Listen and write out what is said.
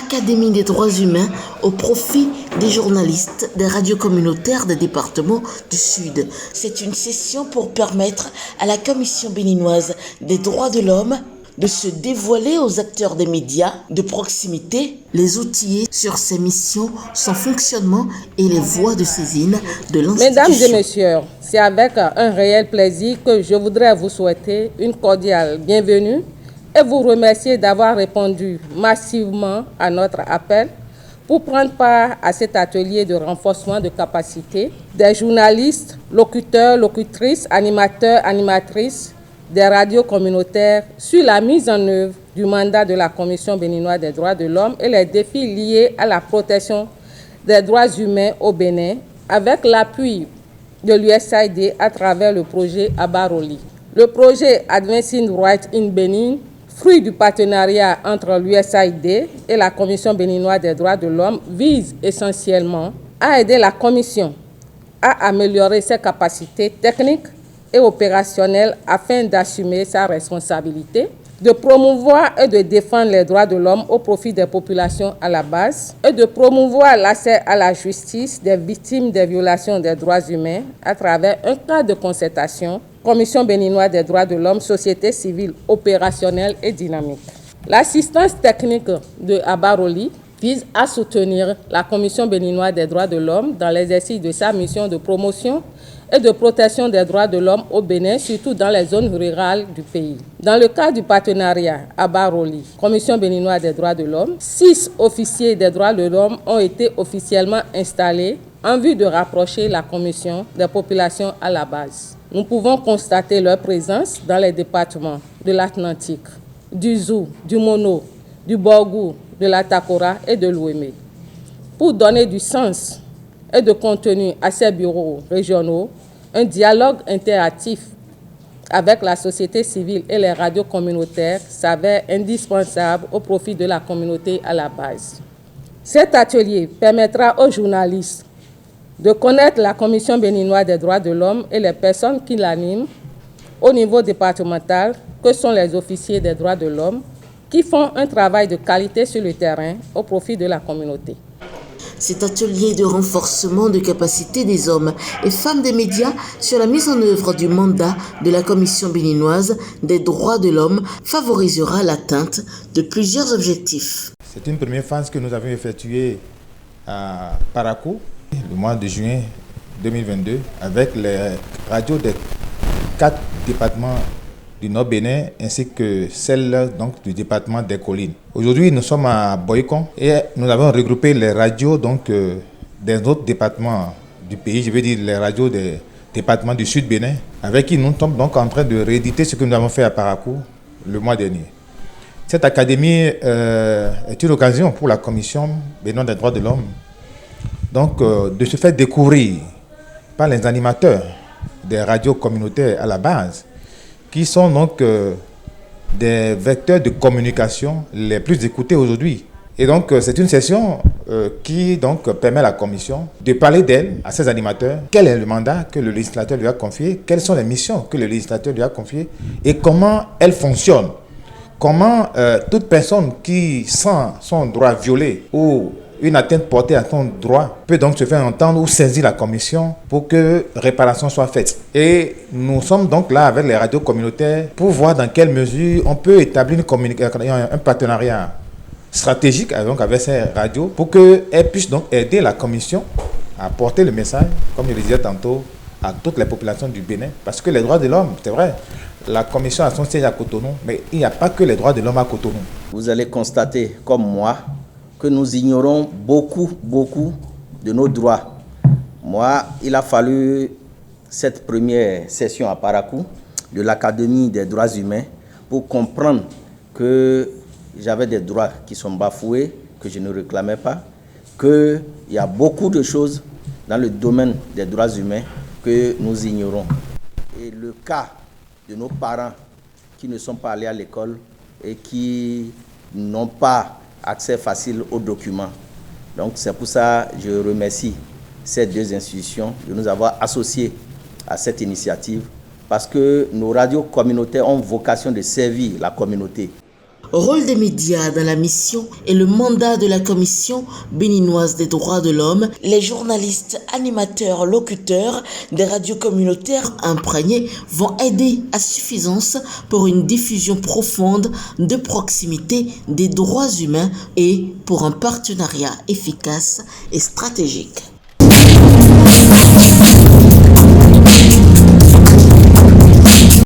Académie des droits humains au profit des journalistes des radios communautaires des départements du Sud. C'est une session pour permettre à la Commission béninoise des droits de l'homme de se dévoiler aux acteurs des médias de proximité, les outiller sur ses missions, son fonctionnement et les voies de saisine de l'institution. Mesdames et messieurs, c'est avec un réel plaisir que je voudrais vous souhaiter une cordiale bienvenue et vous remercier d'avoir répondu massivement à notre appel pour prendre part à cet atelier de renforcement de capacité des journalistes, locuteurs, locutrices, animateurs, animatrices des radios communautaires sur la mise en œuvre du mandat de la Commission béninoise des droits de l'homme et les défis liés à la protection des droits humains au Bénin avec l'appui de l'USAID à travers le projet Abaroli. Le projet Advancing Rights in Benin, fruit du partenariat entre l'USAID et la Commission béninoise des droits de l'homme, vise essentiellement à aider la Commission à améliorer ses capacités techniques et opérationnelles afin d'assumer sa responsabilité, de promouvoir et de défendre les droits de l'homme au profit des populations à la base et de promouvoir l'accès à la justice des victimes des violations des droits humains à travers un cadre de concertation, Commission béninoise des droits de l'homme, société civile opérationnelle et dynamique. L'assistance technique de Abaroli vise à soutenir la Commission béninoise des droits de l'homme dans l'exercice de sa mission de promotion et de protection des droits de l'homme au Bénin, surtout dans les zones rurales du pays. Dans le cadre du partenariat Abaroli, Commission béninoise des droits de l'homme, 6 officiers des droits de l'homme ont été officiellement installés en vue de rapprocher la Commission des populations à la base. Nous pouvons constater leur présence dans les départements de l'Atlantique, du Zou, du Mono, du Borgou, de la Takora et de l'Ouémé. Pour donner du sens et de contenu à ces bureaux régionaux, un dialogue interactif avec la société civile et les radios communautaires s'avère indispensable au profit de la communauté à la base. Cet atelier permettra aux journalistes de connaître la Commission béninoise des droits de l'homme et les personnes qui l'animent au niveau départemental, que sont les officiers des droits de l'homme, qui font un travail de qualité sur le terrain au profit de la communauté. Cet atelier de renforcement de capacité des hommes et femmes des médias sur la mise en œuvre du mandat de la Commission béninoise des droits de l'homme favorisera l'atteinte de plusieurs objectifs. C'est une première phase que nous avons effectuée à Parakou, le mois de juin 2022, avec les radios des 4 départements du Nord Bénin ainsi que celle donc, du département des Collines. Aujourd'hui, nous sommes à Boycon et nous avons regroupé les radios des autres départements du pays, je veux dire les radios des départements du Sud Bénin, avec qui nous sommes donc en train de rééditer ce que nous avons fait à Parakou le mois dernier. Cette académie est une occasion pour la Commission béninoise des droits de l'homme donc, de se faire découvrir par les animateurs des radios communautaires à la base, qui sont donc des vecteurs de communication les plus écoutés aujourd'hui. Et donc, c'est une session qui donc, permet à la Commission de parler d'elle, à ses animateurs, quel est le mandat que le législateur lui a confié, quelles sont les missions que le législateur lui a confiées et comment elle fonctionne. Comment toute personne qui sent son droit violé ou une atteinte portée à son droit peut donc se faire entendre ou saisir la commission pour que réparation soit faite. Et nous sommes donc là avec les radios communautaires pour voir dans quelle mesure on peut établir un partenariat stratégique donc avec ces radios pour qu'elles puissent donc aider la commission à porter le message, comme je le disais tantôt, à toutes les populations du Bénin. Parce que les droits de l'homme, c'est vrai, la commission a son siège à Cotonou, mais il n'y a pas que les droits de l'homme à Cotonou. Vous allez constater, comme moi, que nous ignorons beaucoup de nos droits. Moi, il a fallu cette première session à Parakou de l'Académie des droits humains pour comprendre que j'avais des droits qui sont bafoués, que je ne réclamais pas, qu'il y a beaucoup de choses dans le domaine des droits humains que nous ignorons. Et le cas de nos parents qui ne sont pas allés à l'école et qui n'ont pas accès facile aux documents. Donc c'est pour ça que je remercie ces 2 institutions de nous avoir associés à cette initiative parce que nos radios communautaires ont vocation de servir la communauté. Rôle des médias dans la mission et le mandat de la Commission béninoise des droits de l'homme, les journalistes, animateurs, locuteurs des radios communautaires imprégnés vont aider à suffisance pour une diffusion profonde de proximité des droits humains et pour un partenariat efficace et stratégique.